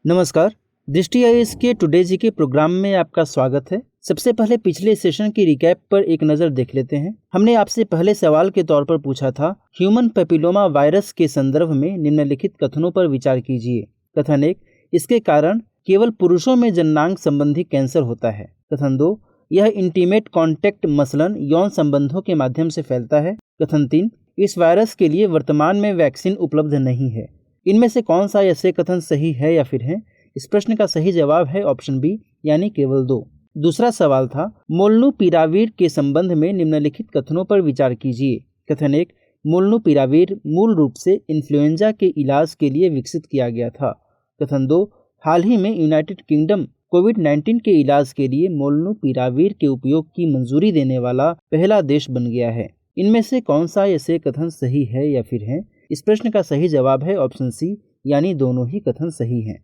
नमस्कार। दृष्टि आईएएस के टुडे जी के प्रोग्राम में आपका स्वागत है। सबसे पहले पिछले सेशन की रिकैप पर एक नज़र देख लेते हैं। हमने आपसे पहले सवाल के तौर पर पूछा था, ह्यूमन पेपिलोमा वायरस के संदर्भ में निम्नलिखित कथनों पर विचार कीजिए। कथन 1, इसके कारण केवल पुरुषों में जननांग संबंधी कैंसर होता है। कथन 2, यह इंटीमेट कॉन्टैक्ट मसलन यौन संबंधों के माध्यम से फैलता है। कथन 3, इस वायरस के लिए वर्तमान में वैक्सीन उपलब्ध नहीं है। इनमें से कौन सा ऐसे कथन सही है या फिर है? इस प्रश्न का सही जवाब है ऑप्शन बी, यानी केवल 2। दूसरा सवाल था, मोल्नुपिराविर के संबंध में निम्नलिखित कथनों पर विचार कीजिए। कथन 1, मोल्नुपिराविर मूल रूप से इन्फ्लुएंजा के इलाज के लिए विकसित किया गया था। कथन 2, हाल ही में यूनाइटेड किंगडम कोविड-19 के इलाज के लिए मोल्नुपिराविर के उपयोग की मंजूरी देने वाला पहला देश बन गया है। इनमें से कौन सा ऐसे कथन सही है या फिर है? इस प्रश्न का सही जवाब है ऑप्शन सी, यानी दोनों ही कथन सही हैं।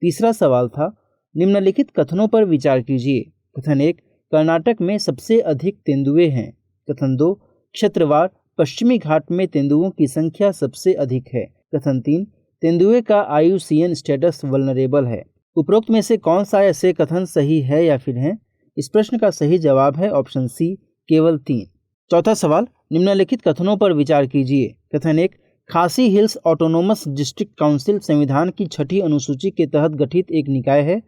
तीसरा सवाल था, निम्नलिखित कथनों पर विचार कीजिए। कथन 1, कर्नाटक में सबसे अधिक तेंदुए हैं। कथन 2, क्षेत्रवार पश्चिमी घाट में तेंदुओं की संख्या सबसे अधिक है। कथन 3, तेंदुए का IUCN स्टेटस वल्नरेबल है। उपरोक्त में से कौन सा ऐसे कथन सही है या फिर है? इस प्रश्न का सही जवाब है ऑप्शन सी, केवल 3। चौथा सवाल, निम्नलिखित कथनों पर विचार कीजिए। कथन 1, खासी हिल्स ऑटोनोमस डिस्ट्रिक्ट काउंसिल संविधान की 6ठी अनुसूची के तहत गठित एक निकाय है।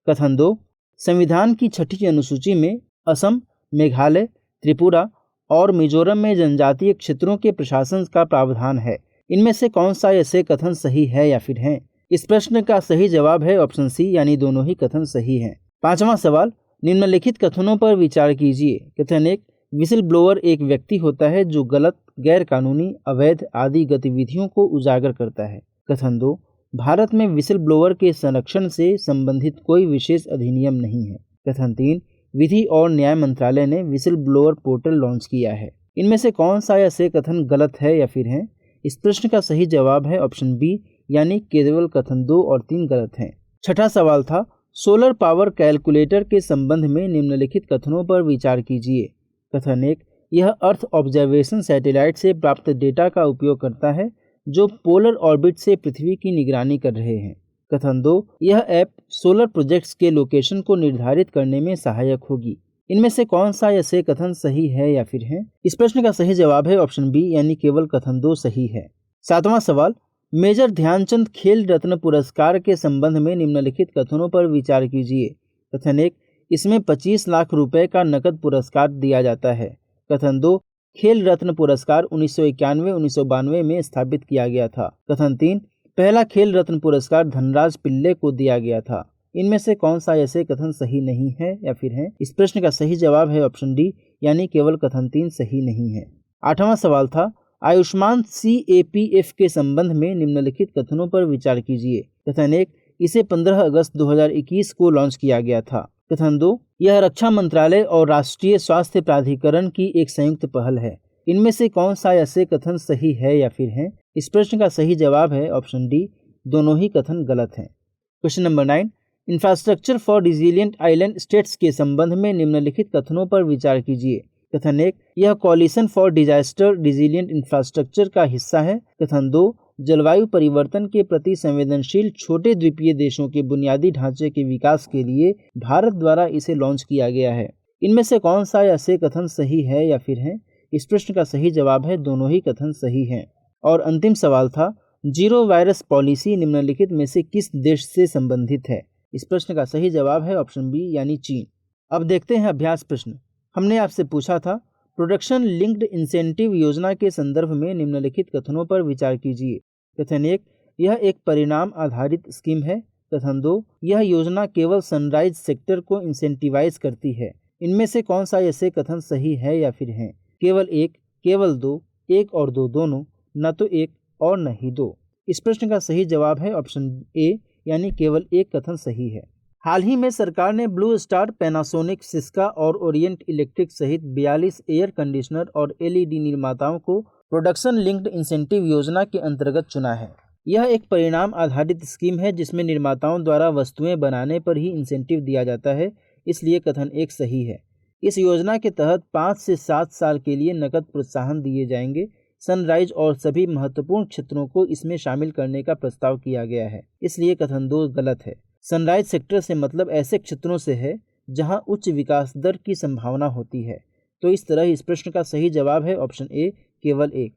कथन 2, संविधान की 6ठी अनुसूची में असम, मेघालय, त्रिपुरा और मिजोरम में जनजातीय क्षेत्रों के प्रशासन का प्रावधान है। इनमें से कौन सा ऐसे कथन सही है या फिर है? इस प्रश्न का सही जवाब है ऑप्शन सी, यानी दोनों ही कथन सही हैं। पांचवा सवाल, निम्नलिखित कथनों पर विचार कीजिए। कथन 1, विसिल ब्लोअर एक व्यक्ति होता है जो गलत, गैर कानूनी, अवैध आदि गतिविधियों को उजागर करता है। कथन 2, भारत में विसिल ब्लोअर के संरक्षण से संबंधित कोई विशेष अधिनियम नहीं है। कथन 3, विधि और न्याय मंत्रालय ने विसिल ब्लोअर पोर्टल लॉन्च किया है। इनमें से कौन सा ऐसे कथन गलत है या फिर है? इस प्रश्न का सही जवाब है ऑप्शन बी, यानी केवल कथन 2 और 3 गलत हैं। छठा सवाल था, सोलर पावर कैलकुलेटर के संबंध में निम्नलिखित कथनों पर विचार कीजिए। कथन 1, यह अर्थ ऑब्जर्वेशन सैटेलाइट से प्राप्त डेटा का उपयोग करता है जो पोलर ऑर्बिट से पृथ्वी की निगरानी कर रहे हैं। कथन 2, यह ऐप सोलर प्रोजेक्ट्स के लोकेशन को निर्धारित करने में सहायक होगी। इनमें से कौन सा ऐसे कथन सही है या फिर है? इस प्रश्न का सही जवाब है ऑप्शन बी, यानी केवल कथन 2 सही है। सातवां सवाल, मेजर ध्यानचंद खेल रत्न पुरस्कार के संबंध में निम्नलिखित कथनों पर विचार कीजिए। कथन 1, इसमें 25 लाख रुपए का नकद पुरस्कार दिया जाता है। कथन 2, खेल रत्न पुरस्कार 1991-1992 में स्थापित किया गया था। कथन 3, पहला खेल रत्न पुरस्कार धनराज पिल्ले को दिया गया था। इनमें से कौन सा ऐसे कथन सही नहीं है या फिर है? इस प्रश्न का सही जवाब है ऑप्शन डी, यानी केवल कथन 3 सही नहीं है। आठवां सवाल था, आयुष्मान CAPF के संबंध में निम्नलिखित कथनों पर विचार कीजिए। कथन 1, इसे 15 अगस्त 2021 को लॉन्च किया गया था। कथन 2, यह रक्षा मंत्रालय और राष्ट्रीय स्वास्थ्य प्राधिकरण की एक संयुक्त पहल है। इनमें से कौन सा ऐसे कथन सही है या फिर है? इस प्रश्न का सही जवाब है ऑप्शन डी, दोनों ही कथन गलत हैं। Question number 9, infrastructure for resilient island states के संबंध में निम्नलिखित कथनों पर विचार कीजिए। कथन 1, यह coalition for disaster resilient infrastructure का हिस्सा है। कथन 2, जलवायु परिवर्तन के प्रति संवेदनशील छोटे द्वीपीय देशों के बुनियादी ढांचे के विकास के लिए भारत द्वारा इसे लॉन्च किया गया है। इनमें से कौन सा ऐसे कथन सही है या फिर है? इस प्रश्न का सही जवाब है दोनों ही कथन सही हैं। और अंतिम सवाल था, जीरो वायरस पॉलिसी निम्नलिखित में से किस देश से संबंधित है? इस प्रश्न का सही जवाब है ऑप्शन बी, यानी चीन। अब देखते हैं अभ्यास प्रश्न। हमने आपसे पूछा था, प्रोडक्शन लिंक्ड इंसेंटिव योजना के संदर्भ में निम्नलिखित कथनों पर विचार कीजिए। कथन 1, यह एक परिणाम आधारित स्कीम है। कथन 2, यह योजना केवल सनराइज सेक्टर को इंसेंटिवाइज करती है। इनमें से कौन सा ऐसे कथन सही है या फिर है? केवल 1, केवल 2, 1 और 2 दोनों, न तो 1 और न ही 2। इस प्रश्न का सही जवाब है ऑप्शन ए, यानी केवल 1 कथन सही है। हाल ही में सरकार ने ब्लू स्टार, पैनासोनिक, सिस्का और ओरिएंट इलेक्ट्रिक सहित 42 एयर कंडीशनर और LED निर्माताओं को प्रोडक्शन लिंक्ड इंसेंटिव योजना के अंतर्गत चुना है। यह एक परिणाम आधारित स्कीम है जिसमें निर्माताओं द्वारा वस्तुएं बनाने पर ही इंसेंटिव दिया जाता है, इसलिए कथन 1 सही है। इस योजना के तहत 5 से 7 साल के लिए नकद प्रोत्साहन दिए जाएंगे। सनराइज और सभी महत्वपूर्ण क्षेत्रों को इसमें शामिल करने का प्रस्ताव किया गया है, इसलिए कथन 2 गलत है। सनराइज सेक्टर से मतलब ऐसे क्षेत्रों से है जहां उच्च विकास दर की संभावना होती है। तो इस तरह इस प्रश्न का सही जवाब है ऑप्शन ए, केवल एक।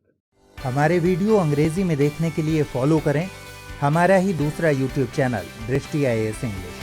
हमारे वीडियो अंग्रेजी में देखने के लिए फॉलो करें हमारा ही दूसरा यूट्यूब चैनल दृष्टि IAS इंग्लिश।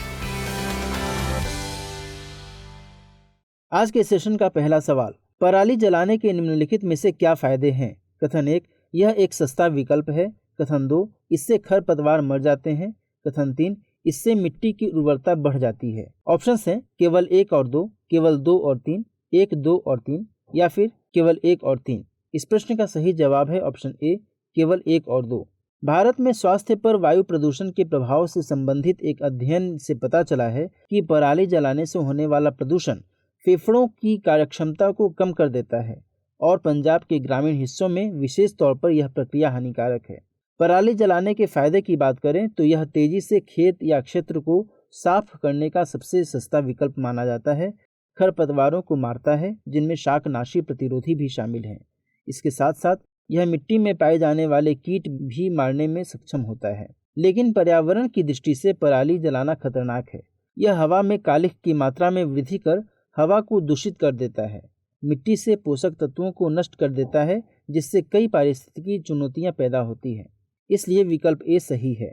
आज के सेशन का पहला सवाल, पराली जलाने के निम्नलिखित में से क्या फायदे हैं? कथन 1, यह एक सस्ता विकल्प है। कथन 2, इससे खरपतवार मर जाते हैं। कथन 3, इससे मिट्टी की उर्वरता बढ़ जाती है। ऑप्शंस हैं केवल 1 और 2, केवल 2 और 3, 1, 2 और 3 या फिर केवल 1 और 3। इस प्रश्न का सही जवाब है ऑप्शन ए, केवल 1 और 2। भारत में स्वास्थ्य पर वायु प्रदूषण के प्रभाव से संबंधित एक अध्ययन से पता चला है कि पराली जलाने से होने वाला प्रदूषण फेफड़ों की कार्यक्षमता को कम कर देता है और पंजाब के ग्रामीण हिस्सों में विशेष तौर पर यह प्रक्रिया हानिकारक है। पराली जलाने के फायदे की बात करें तो यह तेजी से खेत या क्षेत्र को साफ करने का सबसे सस्ता विकल्प माना जाता है। खरपतवारों को मारता है जिनमें शाकनाशी प्रतिरोधी भी शामिल हैं। इसके साथ साथ यह मिट्टी में पाए जाने वाले कीट भी मारने में सक्षम होता है। लेकिन पर्यावरण की दृष्टि से पराली जलाना खतरनाक है। यह हवा में कालिख की मात्रा में वृद्धि कर हवा को दूषित कर देता है, मिट्टी से पोषक तत्वों को नष्ट कर देता है, जिससे कई पारिस्थितिकी चुनौतियां पैदा होती हैं। इसलिए विकल्प ए सही है।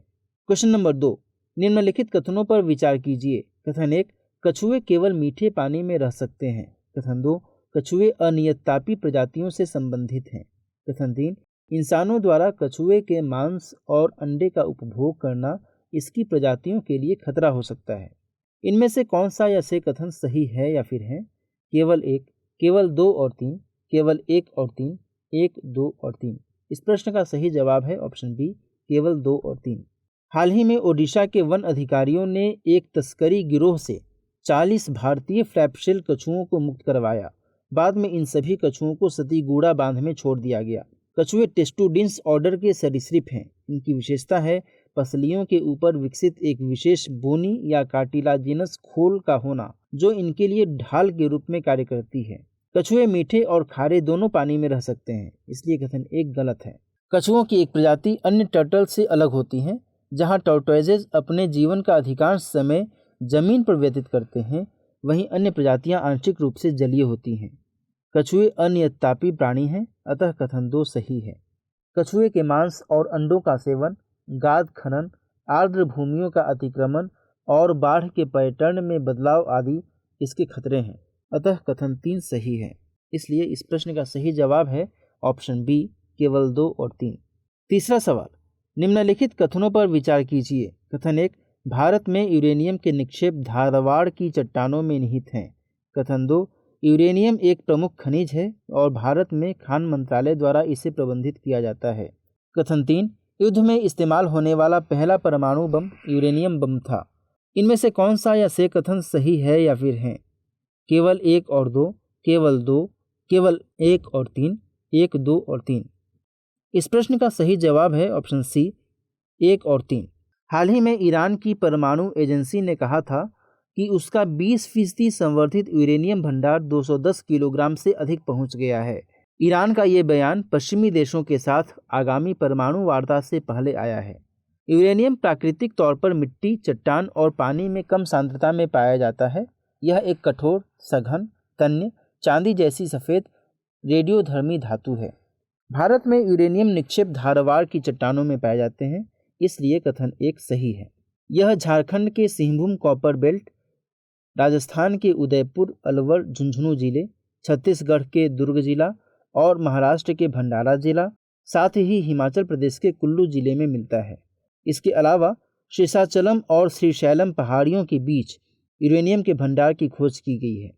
क्वेश्चन नंबर 2, निम्नलिखित कथनों पर विचार कीजिए। कथन 1, कछुए केवल मीठे पानी में रह सकते हैं। कथन 2, कछुए अनियततापी प्रजातियों से संबंधित हैं। कथन 3, इंसानों द्वारा कछुए के मांस और अंडे का उपभोग करना इसकी प्रजातियों के लिए खतरा हो सकता है। इनमें से कौन सा या से कथन सही है या फिर है? केवल 1, केवल 2 और 3, केवल 1 और 3, 1, 2 और 3। इस प्रश्न का सही जवाब है ऑप्शन बी, केवल 2 और 3। हाल ही में ओडिशा के वन अधिकारियों ने एक तस्करी गिरोह से 40 भारतीय फ्लैपशेल कछुओं को मुक्त करवाया। बाद में इन सभी कछुओं को सतीगुड़ा बांध में छोड़ दिया गया। कछुए टेस्टुडिन्स ऑर्डर के सरीसृप हैं। इनकी विशेषता है पसलियों के ऊपर विकसित एक विशेष बोनी या कार्टिलाजिनस खोल का होना, जो इनके लिए ढाल के रूप में कार्य करती है। कछुए मीठे और खारे दोनों पानी में रह सकते हैं, इसलिए कथन 1 गलत है। कछुओं की एक प्रजाति अन्य टर्टल से अलग होती है। जहां टॉर्टोइजेज अपने जीवन का अधिकांश समय जमीन पर व्यतीत करते हैं, वहीं अन्य प्रजातियां आंशिक रूप से जलीय होती हैं। कछुए अनियततापी प्राणी हैं, अतः कथन 2 सही है। कछुए के मांस और अंडों का सेवन, गाद खनन, आर्द्र भूमियों का अतिक्रमण और बाढ़ के पैटर्न में बदलाव आदि इसके खतरे हैं, अतः कथन 3 सही है। इसलिए इस प्रश्न का सही जवाब है ऑप्शन बी, केवल 2 और 3। तीसरा सवाल, निम्नलिखित कथनों पर विचार कीजिए। कथन 1, भारत में यूरेनियम के निक्षेप धारवाड़ की चट्टानों में निहित हैं। कथन 2, यूरेनियम एक प्रमुख खनिज है और भारत में खान मंत्रालय द्वारा इसे प्रबंधित किया जाता है। कथन 3, युद्ध में इस्तेमाल होने वाला पहला परमाणु बम यूरेनियम बम था। इनमें से कौन सा या से कथन सही है या फिर है? केवल 1 और 2, केवल 2, केवल 1 और 3, 1, 2 और 3। इस प्रश्न का सही जवाब है ऑप्शन सी, 1 और 3। हाल ही में ईरान की परमाणु एजेंसी ने कहा था कि उसका 20% संवर्धित यूरेनियम भंडार 210 किलोग्राम से अधिक पहुंच गया है। ईरान का ये बयान पश्चिमी देशों के साथ आगामी परमाणु वार्ता से पहले आया है। यूरेनियम प्राकृतिक तौर पर मिट्टी, चट्टान और पानी में कम सांद्रता में पाया जाता है। यह एक कठोर, सघन, तन्य, चांदी जैसी सफ़ेद रेडियोधर्मी धातु है। भारत में यूरेनियम निक्षेप धारवाड़ की चट्टानों में पाए जाते हैं, इसलिए कथन 1 सही है। यह झारखंड के सिंहभूम कॉपर बेल्ट, राजस्थान के उदयपुर, अलवर, झुंझुनू जिले, छत्तीसगढ़ के दुर्ग जिला और महाराष्ट्र के भंडारा जिला, साथ ही हिमाचल प्रदेश के कुल्लू जिले में मिलता है। इसके अलावा शेषाचलम और श्रीशैलम पहाड़ियों के बीच यूरेनियम के भंडार की खोज की गई है।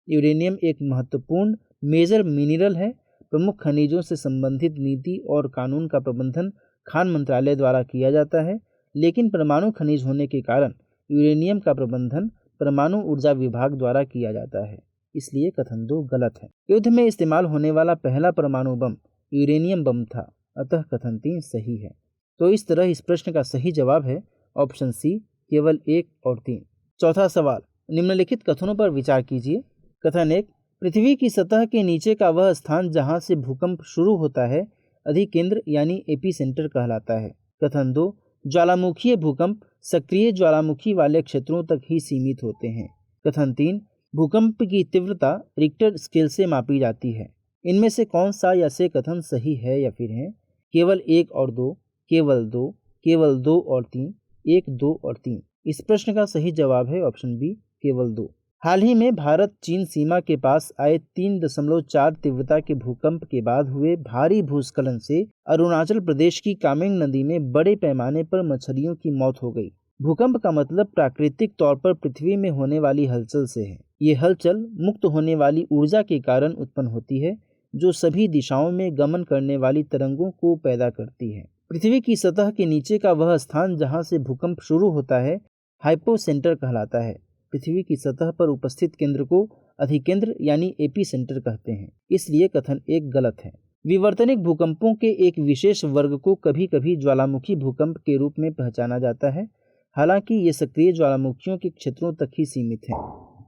यूरेनियम एक महत्वपूर्ण मेजर मिनरल है। प्रमुख खनिजों से संबंधित नीति और कानून का प्रबंधन खान मंत्रालय द्वारा किया जाता है, लेकिन परमाणु खनिज होने के कारण यूरेनियम का प्रबंधन परमाणु ऊर्जा विभाग द्वारा किया जाता है, इसलिए कथन 2 गलत है। युद्ध में इस्तेमाल होने वाला पहला परमाणु बम यूरेनियम बम था, अतः कथन 3 सही है। तो इस तरह इस प्रश्न का सही जवाब है ऑप्शन सी, केवल 1 और 3। चौथा सवाल, निम्नलिखित कथनों पर विचार कीजिए। कथन 1, पृथ्वी की सतह के नीचे का वह स्थान जहां से भूकंप शुरू होता है अधिकेंद्र यानी एपीसेंटर कहलाता है। कथन 2, ज्वालामुखीय भूकंप सक्रिय ज्वालामुखी वाले क्षेत्रों तक ही सीमित होते हैं। कथन 3, भूकंप की तीव्रता रिक्टर स्केल से मापी जाती है। इनमें से कौन सा या से कथन सही है या फिर है? केवल 1 और 2, केवल 2, केवल 2 और 3, 1, 2 और 3। इस प्रश्न का सही जवाब है ऑप्शन बी, केवल 2। हाल ही में भारत चीन सीमा के पास आए 3.4 तीव्रता के भूकंप के बाद हुए भारी भूस्खलन से अरुणाचल प्रदेश की कामेंग नदी में बड़े पैमाने पर मछलियों की मौत हो गई। भूकंप का मतलब प्राकृतिक तौर पर पृथ्वी में होने वाली हलचल से है। ये हलचल मुक्त होने वाली ऊर्जा के कारण उत्पन्न होती है, जो सभी दिशाओं में गमन करने वाली तरंगों को पैदा करती है। पृथ्वी की सतह के नीचे का वह स्थान जहां से भूकंप शुरू होता है हाइपोसेंटर कहलाता है। पृथ्वी की सतह पर उपस्थित केंद्र को अधिकेंद्र यानी एपी सेंटर कहते हैं। इसलिए कथन 1 गलत है। विवर्तनिक भूकंपों के एक विशेष वर्ग को कभी कभी ज्वालामुखी भूकंप के रूप में पहचाना जाता है, हालांकि ये सक्रिय ज्वालामुखियों के क्षेत्रों तक ही सीमित हैं।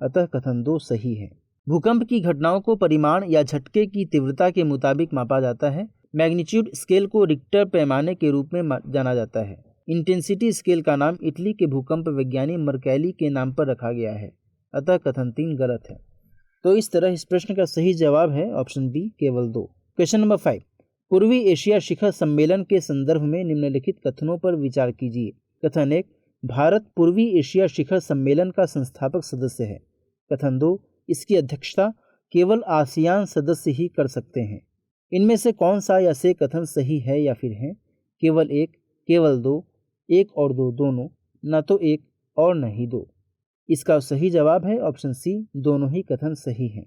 अतः कथन 2 सही है। भूकंप की घटनाओं को परिमाण या झटके की तीव्रता के मुताबिक मापा जाता है। मैग्नीट्यूड स्केल को रिक्टर पैमाने के रूप में जाना जाता है। इंटेंसिटी स्केल का नाम इटली के भूकंप विज्ञानी मर्कैली के नाम पर रखा गया है। अतः कथन 3 गलत है। तो इस तरह इस प्रश्न का सही जवाब है ऑप्शन बी, केवल 2। क्वेश्चन नंबर 5, पूर्वी एशिया शिखर सम्मेलन के संदर्भ में निम्नलिखित कथनों पर विचार कीजिए। कथन 1, भारत पूर्वी एशिया शिखर सम्मेलन का संस्थापक सदस्य है। कथन 2, इसकी अध्यक्षता केवल आसियान सदस्य ही कर सकते हैं। इनमें से कौन सा या से कथन सही है या फिर है? केवल 1, केवल 2, 1 और 2 दोनों, न तो 1 और न ही 2। इसका सही जवाब है ऑप्शन सी, दोनों ही कथन सही हैं।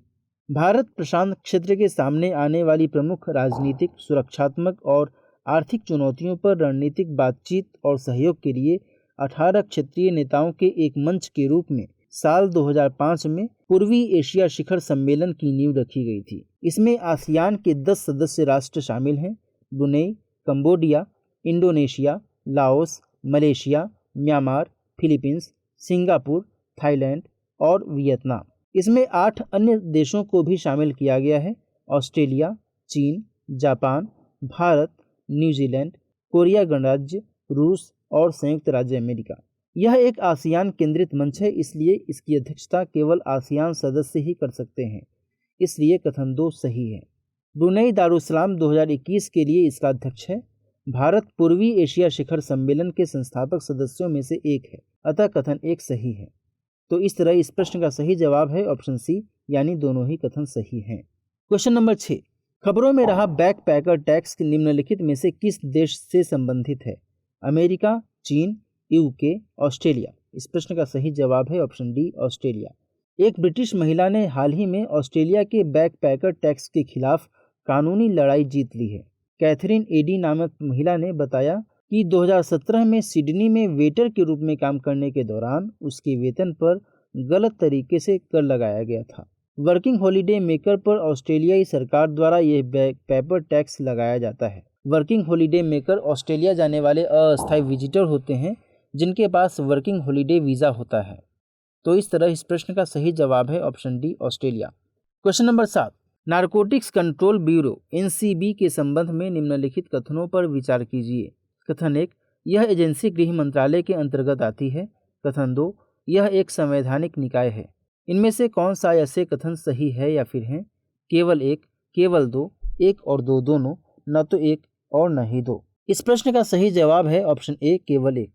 भारत प्रशांत क्षेत्र के सामने आने वाली प्रमुख राजनीतिक, सुरक्षात्मक और आर्थिक चुनौतियों पर रणनीतिक बातचीत और सहयोग के लिए 18 क्षेत्रीय नेताओं के एक मंच के रूप में साल 2005 में पूर्वी एशिया शिखर सम्मेलन की नींव रखी गई थी। इसमें आसियान के 10 सदस्य राष्ट्र शामिल हैं: Brunei, Cambodia, Indonesia, Laos, Malaysia, Myanmar, Philippines, Singapore, Thailand और वियतनाम। इसमें 8 अन्य देशों को भी शामिल किया गया है: ऑस्ट्रेलिया, चीन, जापान, भारत, न्यूजीलैंड, कोरिया गणराज्य, रूस और संयुक्त राज्य अमेरिका। यह एक आसियान केंद्रित मंच है, इसलिए इसकी अध्यक्षता केवल आसियान सदस्य ही कर सकते हैं। इसलिए कथन 2 सही है। ब्रुनेई दारुसलाम 2021 के लिए इसका अध्यक्ष है। भारत पूर्वी एशिया शिखर सम्मेलन के संस्थापक सदस्यों में से एक है। अतः कथन 1 सही है। तो इस तरह इस प्रश्न का सही जवाब है ऑप्शन सी, यानी दोनों ही कथन सही हैं। क्वेश्चन नंबर 6, खबरों में रहा बैकपैकर टैक्स निम्नलिखित में से किस देश से संबंधित है? अमेरिका, चीन, यूके, ऑस्ट्रेलिया। इस प्रश्न का सही जवाब है ऑप्शन डी, ऑस्ट्रेलिया। एक ब्रिटिश महिला ने हाल ही में ऑस्ट्रेलिया के बैकपैकर टैक्स के खिलाफ कानूनी लड़ाई जीत ली है। कैथरीन एडी नामक महिला ने बताया कि 2017 में सिडनी में वेटर के रूप में काम करने के दौरान उसके वेतन पर गलत तरीके से कर लगाया गया था। वर्किंग हॉलीडे मेकर पर ऑस्ट्रेलियाई सरकार द्वारा यह बैकपैकर टैक्स लगाया जाता है। वर्किंग हॉलीडे मेकर ऑस्ट्रेलिया जाने वाले अस्थायी विजिटर होते हैं जिनके पास वर्किंग हॉलीडे वीज़ा होता है। तो इस तरह इस प्रश्न का सही जवाब है option D, Australia. Question number 7, narcotics control bureau NCB के संबंध में निम्नलिखित कथनों पर विचार कीजिए। कथन 1, यह एजेंसी गृह मंत्रालय के अंतर्गत आती है। कथन 2, यह एक संवैधानिक निकाय है। इनमें से कौन सा ऐसे कथन सही है या फिर है? केवल 1, केवल 2, 1 और 2 दोनों, न तो 1 और न ही 2। इस प्रश्न का सही जवाब है ऑप्शन ए, केवल 1।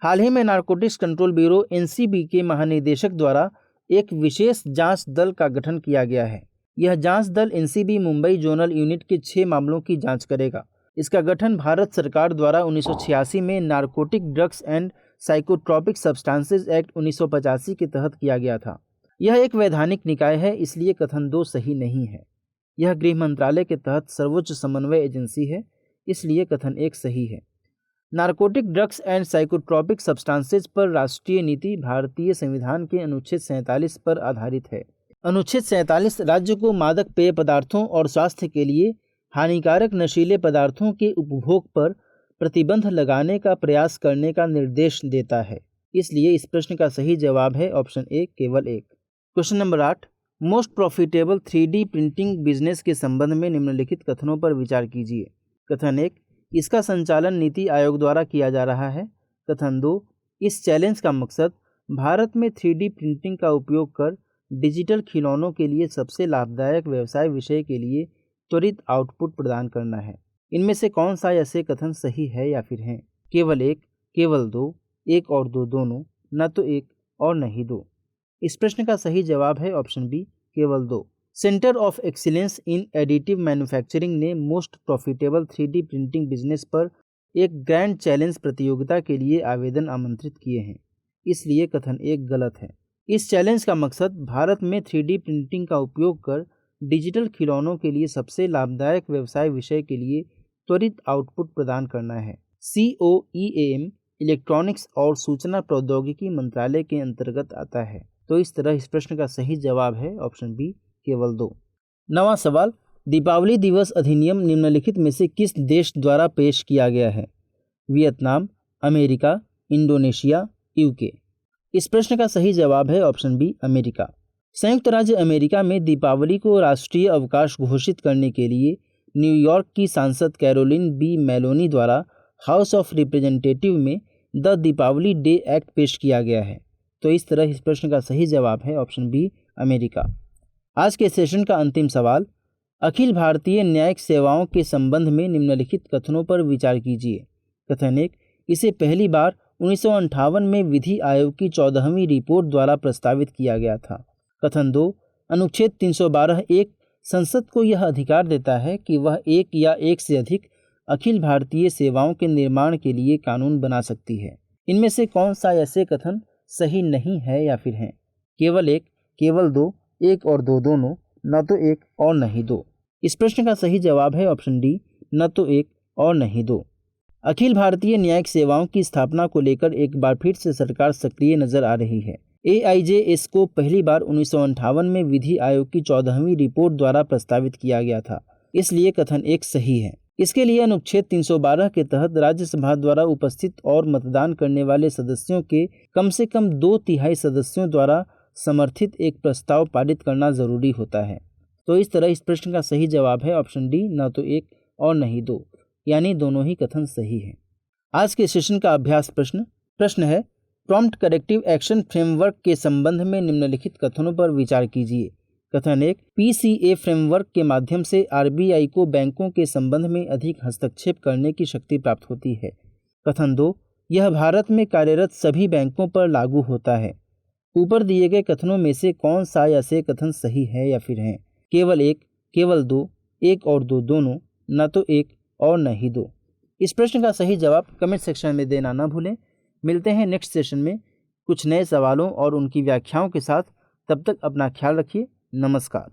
हाल ही में नारकोटिक्स कंट्रोल ब्यूरो एनसीबी के महानिदेशक द्वारा एक विशेष जांच दल का गठन किया गया है। यह जांच दल एनसीबी मुंबई जोनल यूनिट के 6 मामलों की जांच करेगा। इसका गठन भारत सरकार द्वारा 1986 में narcotic drugs and psychotropic substances act 1985 के तहत किया गया था। यह एक वैधानिक निकाय है, इसलिए कथन 2 सही नहीं है। यह गृह मंत्रालय के तहत सर्वोच्च समन्वय एजेंसी है, इसलिए कथन 1 सही है। Narcotic drugs and psychotropic substances पर राष्ट्रीय नीति भारतीय संविधान के अनुच्छेद 47 पर आधारित है। अनुच्छेद 47 राज्य को मादक पेय पदार्थों और स्वास्थ्य के लिए हानिकारक नशीले पदार्थों के उपभोग पर प्रतिबंध लगाने का प्रयास करने का निर्देश देता है। इसलिए इस प्रश्न का सही जवाब है ऑप्शन ए, केवल 1। Question number 8, most profitable 3D printing business के संबंध में निम्नलिखित कथनों पर विचार कीजिए। कथन 1, इसका संचालन नीति आयोग द्वारा किया जा रहा है। कथन 2, इस चैलेंज का मकसद भारत में 3D प्रिंटिंग का उपयोग कर डिजिटल खिलौनों के लिए सबसे लाभदायक व्यवसाय विषय के लिए त्वरित आउटपुट प्रदान करना है। इनमें से कौन सा ऐसे कथन सही है या फिर हैं? केवल एक, केवल दो, एक और दो दोनों, न तो एक और न ही दो। इस प्रश्न का सही जवाब है ऑप्शन बी, केवल दो। Centre of excellence in additive manufacturing ने most profitable 3D printing business पर एक ग्रैंड चैलेंज प्रतियोगिता के लिए आवेदन आमंत्रित किए हैं, इसलिए कथन एक गलत है। इस चैलेंज का मकसद भारत में 3D प्रिंटिंग का उपयोग कर डिजिटल खिलौनों के लिए सबसे लाभदायक व्यवसाय विषय के लिए त्वरित आउटपुट प्रदान करना है। COEAM इलेक्ट्रॉनिक्स और सूचना प्रौद्योगिकी मंत्रालय के अंतर्गत आता है। तो इस तरह इस प्रश्न का सही जवाब है ऑप्शन बी, केवल दो। 9वां सवाल, दीपावली दिवस अधिनियम निम्नलिखित में से किस देश द्वारा पेश किया गया है? Vietnam, America, Indonesia, UK. इस प्रश्न का सही जवाब है ऑप्शन बी, अमेरिका। संयुक्त राज्य अमेरिका में दीपावली को राष्ट्रीय अवकाश घोषित करने के लिए न्यूयॉर्क की सांसद कैरोलिन बी मेलोनी द्वारा हाउस ऑफ रिप्रेजेंटेटिव में द दीपावली डे एक्ट पेश किया गया है। तो इस तरह इस प्रश्न का सही जवाब है ऑप्शन बी, अमेरिका। आज के सेशन का अंतिम सवाल, अखिल भारतीय न्यायिक सेवाओं के संबंध में निम्नलिखित कथनों पर विचार कीजिए। कथन एक, इसे पहली बार 1958 में विधि आयोग की 14वीं रिपोर्ट द्वारा प्रस्तावित किया गया था। कथन दो, अनुच्छेद 312(1) संसद को यह अधिकार देता है कि वह एक या एक से अधिक अखिल भारतीय सेवाओं के निर्माण के लिए कानून बना सकती है। इनमें से कौन सा ऐसे कथन सही नहीं है या फिर हैं? केवल एक, केवल दो, एक और दो दोनों, न तो एक और न ही दो। इस प्रश्न का सही जवाब है ऑप्शन डी, न तो एक और न ही दो। अखिल भारतीय न्यायिक सेवाओं की स्थापना को लेकर एक बार फिर से सरकार सक्रिय नजर आ रही है। AIJS को पहली बार 1958 में विधि आयोग की 14वीं रिपोर्ट द्वारा प्रस्तावित किया गया था, इसलिए कथन एक सही है। इसके लिए अनुच्छेद 312 के तहत राज्यसभा द्वारा उपस्थित और मतदान करने वाले सदस्यों के कम से कम 2/3 सदस्यों द्वारा समर्थित एक प्रस्ताव पारित करना जरूरी होता है। तो इस तरह इस प्रश्न का सही जवाब है ऑप्शन डी, न तो एक और न ही दो, यानी दोनों ही कथन सही है। आज के सेशन का अभ्यास प्रश्न है, प्रॉम्प्ट करेक्टिव एक्शन फ्रेमवर्क के संबंध में निम्नलिखित कथनों पर विचार कीजिए। कथन एक, PCA फ्रेमवर्क के माध्यम से RBI को बैंकों के संबंध में अधिक हस्तक्षेप करने की शक्ति प्राप्त होती है। कथन दो, यह भारत में कार्यरत सभी बैंकों पर लागू होता है। ऊपर दिए गए कथनों में से कौन सा ऐसे कथन सही है या फिर हैं? केवल एक, केवल दो, एक और दो दोनों, न तो एक और न ही दो। इस प्रश्न का सही जवाब कमेंट सेक्शन में देना न भूलें। मिलते हैं नेक्स्ट सेशन में कुछ नए सवालों और उनकी व्याख्याओं के साथ। तब तक अपना ख्याल रखिए। नमस्कार।